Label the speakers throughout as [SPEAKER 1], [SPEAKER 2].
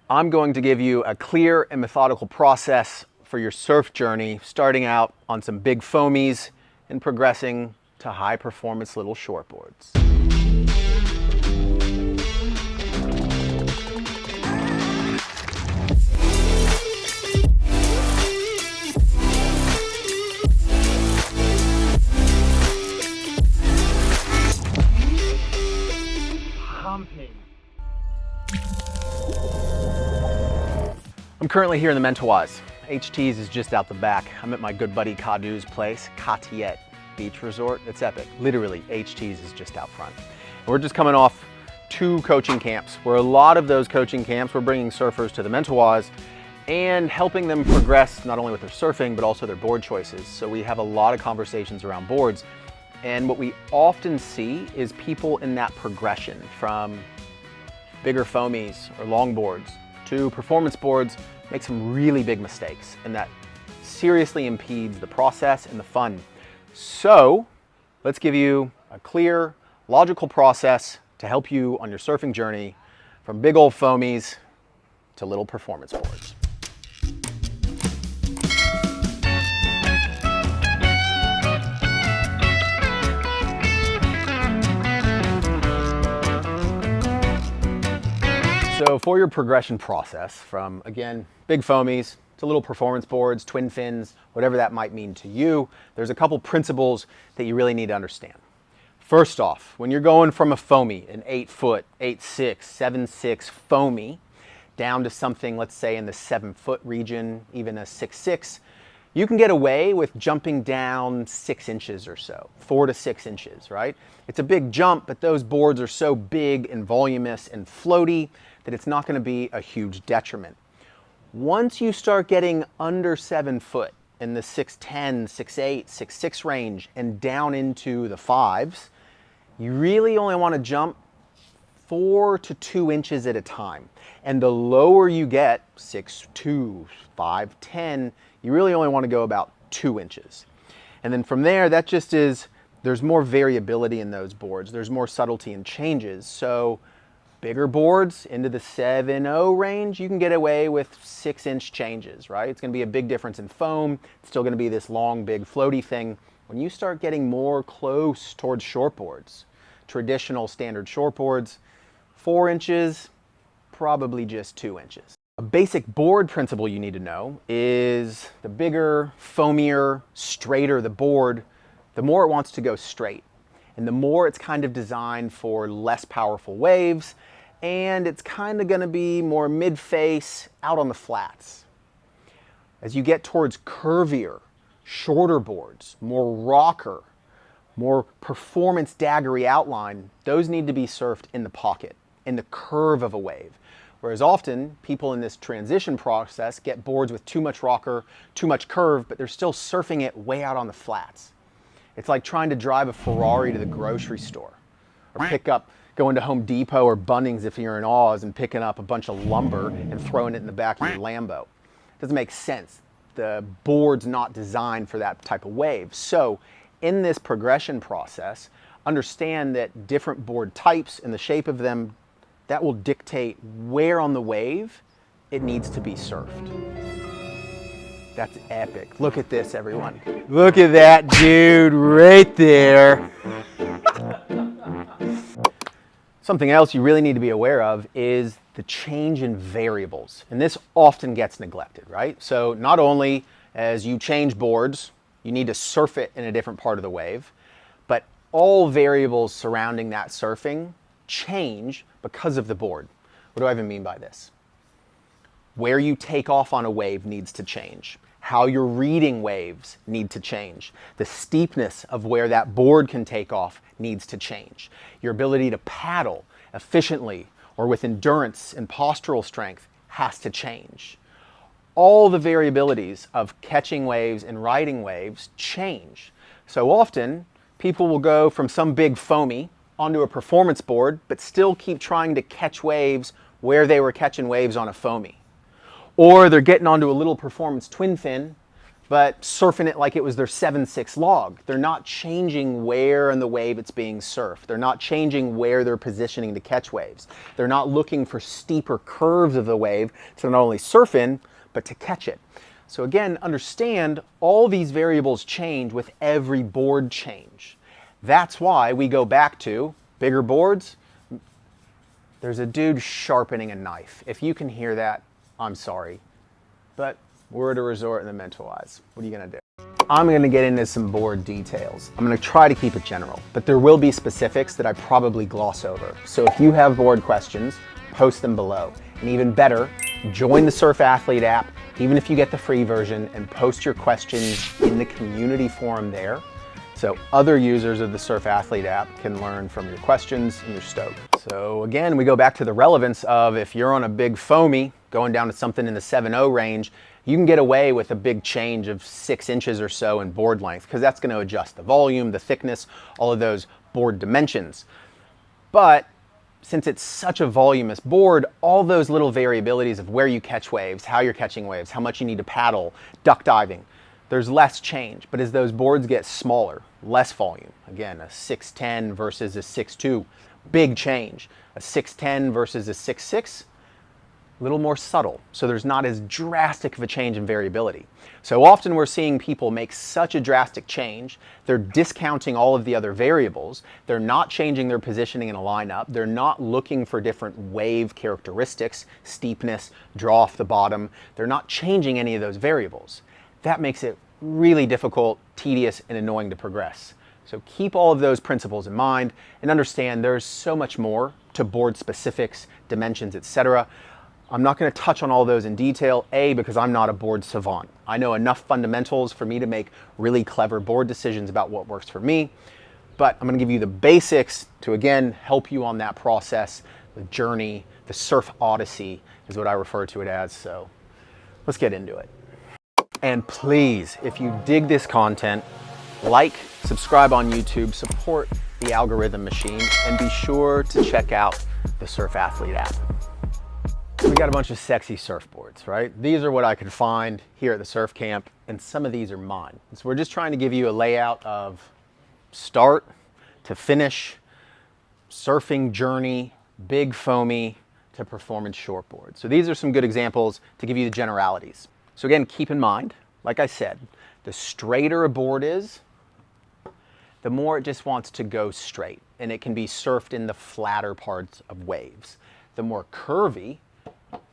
[SPEAKER 1] I'm going to give you a clear and methodical process for your surf journey, starting out on some big foamies and progressing to high performance little shortboards. I'm currently here in the Mentawais. HT's is just out the back. I'm at my good buddy Kadu's place, Katiet Beach Resort. It's epic. Literally, HT's is just out front. And we're just coming off 2 coaching camps, where a lot of those coaching camps we're bringing surfers to the Mentawais and helping them progress not only with their surfing, but also their board choices. So we have a lot of conversations around boards. And what we often see is people in that progression from bigger foamies or longboards to performance boards make some really big mistakes, and that seriously impedes the process and the fun. So let's give you a clear, logical process to help you on your surfing journey from big old foamies to little performance boards. So for your progression process from, again, big foamies to little performance boards, twin fins, whatever that might mean to you, there's a couple principles that you really need to understand. First off, when you're going from a foamy, an 8-foot, 8'6", 7'6" foamy, down to something, let's say in the 7-foot region, even a 6'6", you can get away with jumping down 6 inches or so, 4 to 6 inches, right? It's a big jump, but those boards are so big and voluminous and floaty that it's not going to be a huge detriment. Once you start getting under 7 foot in the 6'10", 6'8", 6'6" range and down into the 5s, you really only want to jump 4 to 2 inches at a time. And the lower you get, 6'2", 5'10", you really only want to go about 2 inches. And then from there, that just is, there's more variability in those boards. There's more subtlety and changes. So bigger boards into the 7.0 range, you can get away with 6-inch changes, right? It's going to be a big difference in foam. It's still going to be this long, big, floaty thing. When you start getting more close towards shortboards, traditional standard shortboards, 4 inches, probably just 2 inches. A basic board principle you need to know is the bigger, foamier, straighter the board, the more it wants to go straight. And the more it's kind of designed for less powerful waves, and it's kind of going to be more mid-face out on the flats. As you get towards curvier, shorter boards, more rocker, more performance daggery outline, those need to be surfed in the pocket, in the curve of a wave. Whereas often people in this transition process get boards with too much rocker, too much curve, but they're still surfing it way out on the flats. It's like trying to drive a Ferrari to the grocery store, or going to Home Depot or Bunnings if you're in Oz and picking up a bunch of lumber and throwing it in the back of your Lambo. It doesn't make sense. The board's not designed for that type of wave. So in this progression process, understand that different board types and the shape of them, that will dictate where on the wave it needs to be surfed. That's epic. Look at this, everyone. Look at that dude right there. Something else you really need to be aware of is the change in variables. And this often gets neglected, right? So not only as you change boards, you need to surf it in a different part of the wave, but all variables surrounding that surfing change because of the board. What do I even mean by this? Where you take off on a wave needs to change. How you're reading waves need to change. The steepness of where that board can take off needs to change. Your ability to paddle efficiently or with endurance and postural strength has to change. All the variabilities of catching waves and riding waves change. So often, people will go from some big foamy onto a performance board, but still keep trying to catch waves where they were catching waves on a foamy. Or they're getting onto a little performance twin fin but surfing it like it was their 7/6 log. They're not changing where in the wave it's being surfed. They're not changing where they're positioning to catch waves. They're not looking for steeper curves of the wave to not only surf in, but to catch it. So again, understand all these variables change with every board change. That's why we go back to bigger boards. There's a dude sharpening a knife. If you can hear that, I'm sorry. But we're at a resort in the Mentalize. What are you gonna do? I'm gonna get into some board details. I'm gonna try to keep it general, but there will be specifics that I probably gloss over. So if you have board questions, post them below. And even better, join the Surf Athlete app, even if you get the free version, and post your questions in the community forum there. So other users of the Surf Athlete app can learn from your questions and your stoke. So again, we go back to the relevance of if you're on a big foamy, going down to something in the 7.0 range, you can get away with a big change of 6 inches or so in board length, because that's going to adjust the volume, the thickness, all of those board dimensions. But since it's such a voluminous board, all those little variabilities of where you catch waves, how you're catching waves, how much you need to paddle, duck diving, there's less change. But as those boards get smaller, less volume, again, a 6'10 versus a 6'2, big change. A 6'10 versus a 6'6, a little more subtle, so there's not as drastic of a change in variability. So often we're seeing people make such a drastic change, they're discounting all of the other variables, they're not changing their positioning in a lineup, they're not looking for different wave characteristics, steepness, draw off the bottom, they're not changing any of those variables. That makes it really difficult, tedious, and annoying to progress. So keep all of those principles in mind and understand there's so much more to board specifics, dimensions, etc. I'm not going to touch on all those in detail, A, because I'm not a board savant. I know enough fundamentals for me to make really clever board decisions about what works for me, but I'm going to give you the basics to, again, help you on that process, the journey, the surf odyssey is what I refer to it as, so let's get into it. And please, if you dig this content, like, subscribe on YouTube, support the algorithm machine, and be sure to check out the Surf Athlete app. We got a bunch of sexy surfboards, right? These are what I could find here at the surf camp, and some of these are mine. So we're just trying to give you a layout of start to finish, surfing journey, big foamy to performance shortboard. So these are some good examples to give you the generalities. So again, keep in mind, like I said, the straighter a board is, the more it just wants to go straight, and it can be surfed in the flatter parts of waves. The more curvy,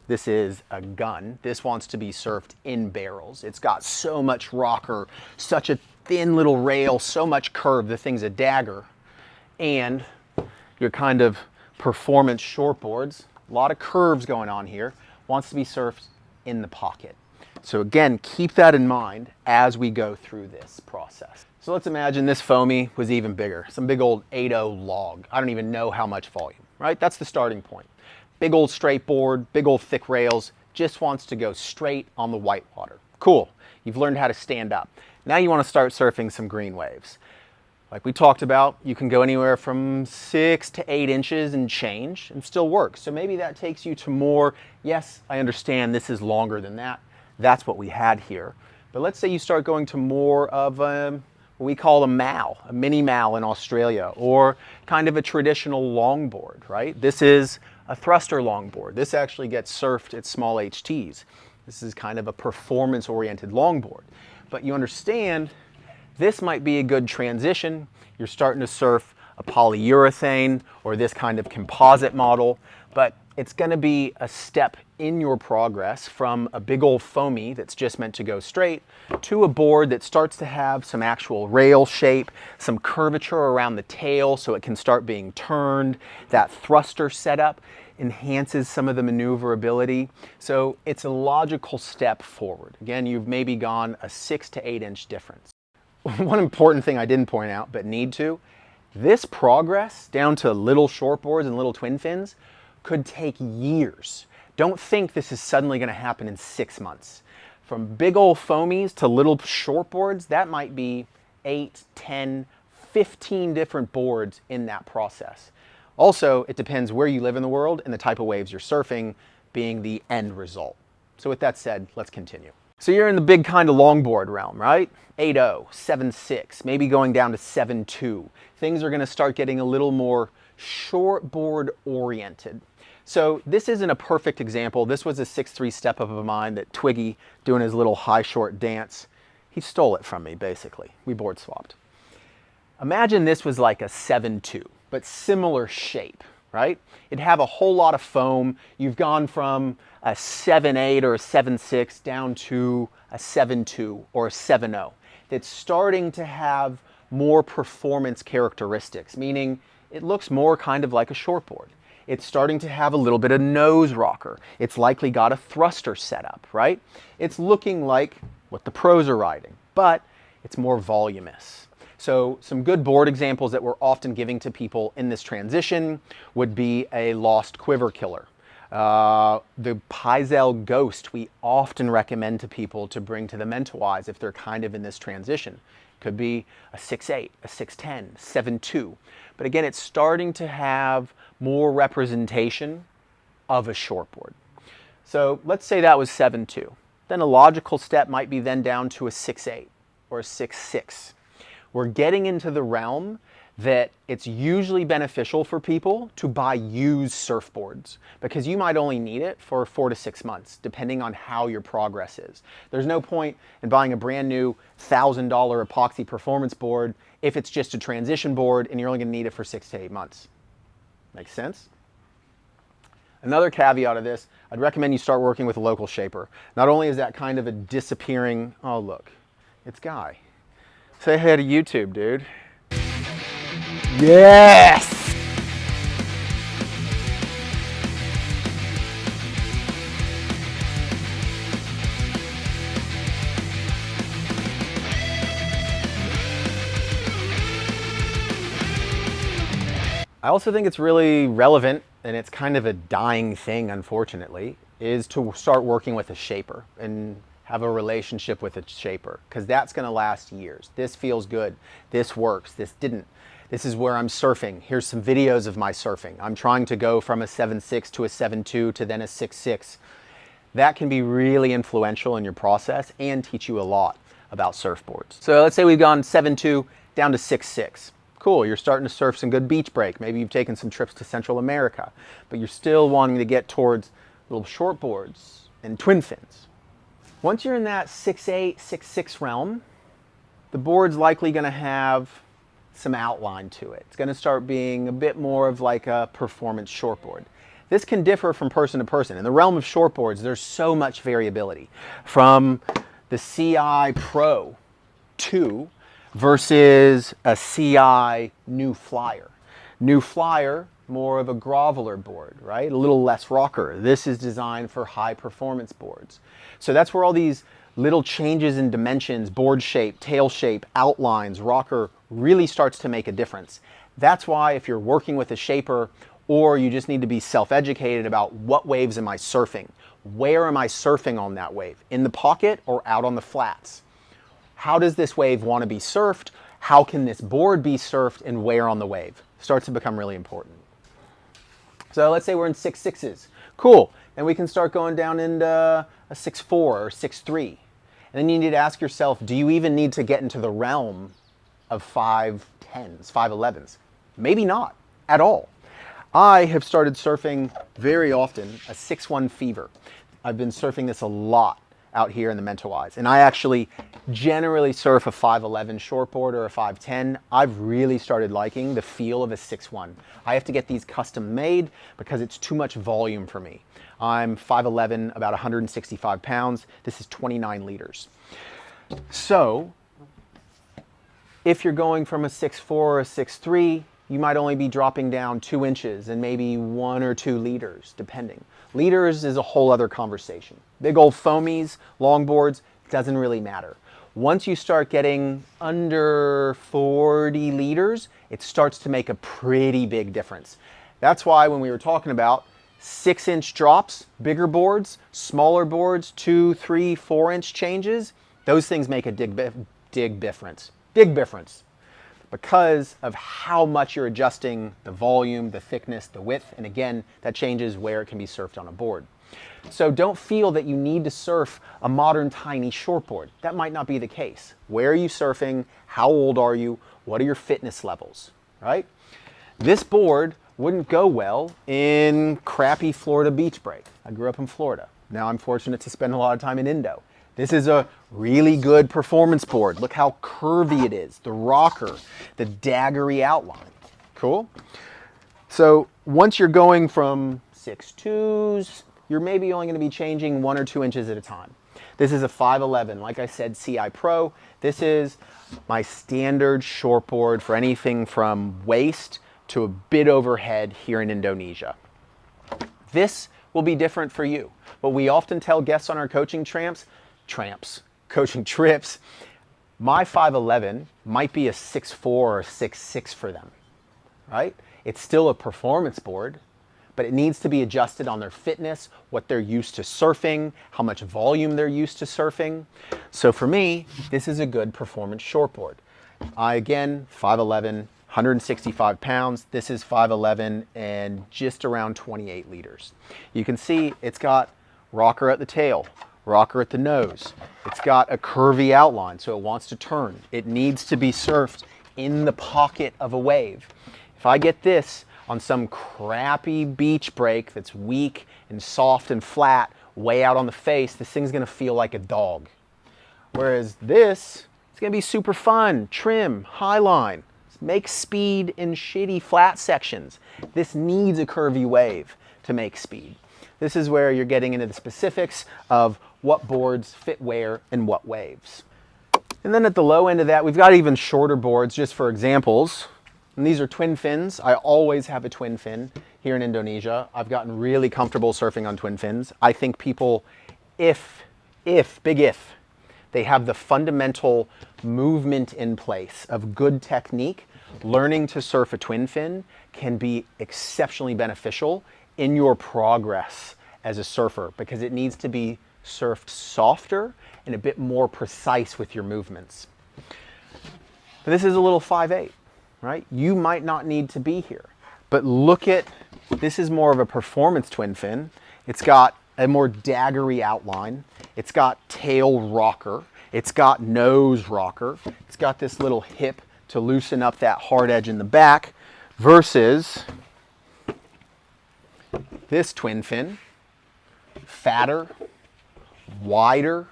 [SPEAKER 1] this is a gun. This wants to be surfed in barrels. It's got so much rocker, such a thin little rail, so much curve, the thing's a dagger. And your kind of performance shortboards, a lot of curves going on here, wants to be surfed in the pocket. So again, keep that in mind as we go through this process. So let's imagine this foamy was even bigger, some big old 8.0 log. I don't even know how much volume, right? That's the starting point. Big old straight board, big old thick rails, just wants to go straight on the white water. Cool, you've learned how to stand up. Now you want to start surfing some green waves. Like we talked about, you can go anywhere from 6 to 8 inches and change and still work. So maybe that takes you to more, yes, I understand this is longer than that. That's what we had here. But let's say you start going to more of what we call a mal, a mini mal in Australia, or kind of a traditional longboard, right? This is a thruster longboard. This actually gets surfed at small HTs. This is kind of a performance-oriented longboard. But you understand, this might be a good transition. You're starting to surf a polyurethane or this kind of composite model, but it's going to be a step in your progress from a big old foamy that's just meant to go straight to a board that starts to have some actual rail shape, some curvature around the tail so it can start being turned. That thruster setup enhances some of the maneuverability. So it's a logical step forward. Again, you've maybe gone a 6 to 8 inch difference. One important thing I didn't point out but need to, this progress down to little shortboards and little twin fins could take years. Don't think this is suddenly going to happen in 6 months. From big old foamies to little shortboards, that might be 8, 10, 15 different boards in that process. Also, it depends where you live in the world and the type of waves you're surfing being the end result. So with that said, let's continue. So you're in the big kind of longboard realm, right? 8.0, 7.6, maybe going down to 7.2. Things are going to start getting a little more shortboard oriented. So this isn't a perfect example. This was a 6.3 step up of mine that Twiggy, doing his little high short dance, he stole it from me basically. We board swapped. Imagine this was like a 7.2, but similar shape, right? It'd have a whole lot of foam. You've gone from a 7.8 or a 7.6 down to a 7.2 or a 7.0. That's starting to have more performance characteristics, meaning it looks more kind of like a shortboard. It's starting to have a little bit of nose rocker. It's likely got a thruster setup, right? It's looking like what the pros are riding, but it's more voluminous. So some good board examples that we're often giving to people in this transition would be a Lost Quiver Killer. The Paizel Ghost we often recommend to people to bring to the Mentawais if they're kind of in this transition. Could be a 6.8, a 6.10, 7.2. But again, it's starting to have more representation of a shortboard. So let's say that was 7.2. Then a logical step might be then down to a 6.8 or a 6.6. We're getting into the realm that it's usually beneficial for people to buy used surfboards because you might only need it for 4 to 6 months, depending on how your progress is. There's no point in buying a brand new $1,000 epoxy performance board if it's just a transition board and you're only going to need it for 6 to 8 months. Makes sense? Another caveat of this, I'd recommend you start working with a local shaper. Not only is that kind of a disappearing, oh look, it's Guy. Say hey to YouTube, dude. Yes! I also think it's really relevant, and it's kind of a dying thing, unfortunately, is to start working with a shaper and have a relationship with a shaper, because that's going to last years. This feels good. This works. This didn't. This is where I'm surfing. Here's some videos of my surfing. I'm trying to go from a 7.6 to a 7.2 to then a 6.6. That can be really influential in your process and teach you a lot about surfboards. So let's say we've gone 7.2 down to 6.6. Cool, you're starting to surf some good beach break. Maybe you've taken some trips to Central America, but you're still wanting to get towards little shortboards and twin fins. Once you're in that 6.8, 6.6 realm, the board's likely going to have some outline to it. It's going to start being a bit more of like a performance shortboard. This can differ from person to person. In the realm of shortboards, there's so much variability. From the CI Pro 2 versus a CI New Flyer. New Flyer, more of a groveler board, right? A little less rocker. This is designed for high performance boards. So that's where all these little changes in dimensions, board shape, tail shape, outlines, rocker really starts to make a difference. That's why if you're working with a shaper or you just need to be self-educated about what waves am I surfing, where am I surfing on that wave, in the pocket or out on the flats? How does this wave want to be surfed? How can this board be surfed and where on the wave? Starts to become really important. So let's say we're in 6.6s. Cool. Then we can start going down into a 6.4 or 6.3. And then you need to ask yourself, do you even need to get into the realm of 5.10s, 5.11s? Maybe not at all. I have started surfing very often a 6.1 Fever. I've been surfing this a lot out here in the Mentawais. And I actually generally surf a 5.11 shortboard or a 5.10. I've really started liking the feel of a 6.1. I have to get these custom made because it's too much volume for me. I'm 5'11", about 165 pounds. This is 29 liters. So if you're going from a 6.4 or a 6.3, you might only be dropping down 2 inches and maybe 1 or 2 liters, depending. Liters is a whole other conversation. Big old foamies, longboards, doesn't really matter. Once you start getting under 40 liters, it starts to make a pretty big difference. That's why when we were talking about 6-inch drops, bigger boards, smaller boards, 2, 3, 4-inch changes, those things make a big difference. Big difference. Because of how much you're adjusting the volume, the thickness, the width, and again, that changes where it can be surfed on a board. So don't feel that you need to surf a modern tiny shortboard. That might not be the case. Where are you surfing? How old are you? What are your fitness levels, right? This board wouldn't go well in crappy Florida beach break. I grew up in Florida. Now I'm fortunate to spend a lot of time in Indo. This is a really good performance board. Look how curvy it is, the rocker, the daggery outline. Cool? So once you're going from 6'2s, you're maybe only going to be changing 1 or 2 inches at a time. This is a 5'11", like I said, CI Pro. This is my standard shortboard for anything from waist to a bit overhead here in Indonesia. This will be different for you. But we often tell guests on our coaching coaching trips, my 5'11" might be a 6'4" or a 6'6" for them, right? It's still a performance board, but it needs to be adjusted on their fitness, what they're used to surfing, how much volume they're used to surfing. So for me, this is a good performance shortboard. Again, 5'11", 165 pounds. This is 5'11" and just around 28 liters. You can see it's got rocker at the tail, rocker at the nose. It's got a curvy outline, so it wants to turn. It needs to be surfed in the pocket of a wave. If I get this on some crappy beach break that's weak and soft and flat, way out on the face, this thing's gonna feel like a dog. Whereas this, it's gonna be super fun, trim, high line, make speed in shitty flat sections. This needs a curvy wave to make speed. This is where you're getting into the specifics of what boards fit where and what waves. And then at the low end of that, we've got even shorter boards just for examples. And these are twin fins. I always have a twin fin here in Indonesia. I've gotten really comfortable surfing on twin fins. I think people, if, they have the fundamental movement in place of good technique, learning to surf a twin fin can be exceptionally beneficial in your progress as a surfer because it needs to be surfed softer and a bit more precise with your movements. But this is a little 5'8", right? You might not need to be here, but look at, this is more of a performance twin fin. It's got a more daggery outline. It's got tail rocker. It's got nose rocker. It's got this little hip to loosen up that hard edge in the back versus this twin fin, fatter, wider,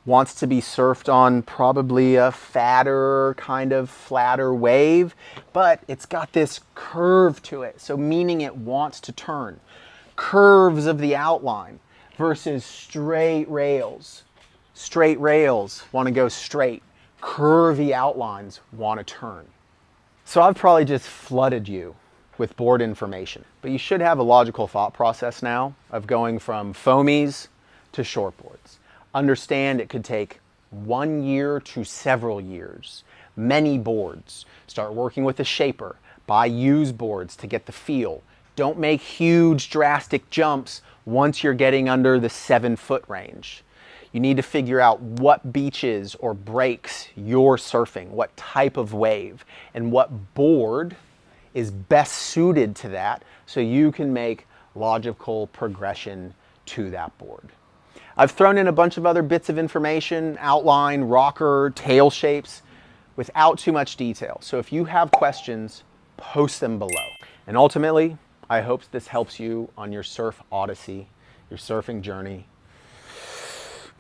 [SPEAKER 1] wants to be surfed on probably a fatter, kind of flatter wave, but it's got this curve to it, so meaning it wants to turn. Curves of the outline versus straight rails. Straight rails want to go straight. Curvy outlines want to turn. So I've probably just flooded you with board information, but you should have a logical thought process now of going from foamies to shortboards. Understand it could take 1 year to several years. Many boards. Start working with a shaper. Buy used boards to get the feel. Don't make huge drastic jumps once you're getting under the 7-foot range. You need to figure out what beaches or breaks you're surfing, what type of wave, and what board is best suited to that so you can make logical progression to that board. I've thrown in a bunch of other bits of information, outline, rocker, tail shapes, without too much detail. So if you have questions, post them below. And ultimately, I hope this helps you on your surf odyssey, your surfing journey.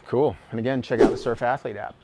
[SPEAKER 1] Cool. And again, check out the Surf Athlete app.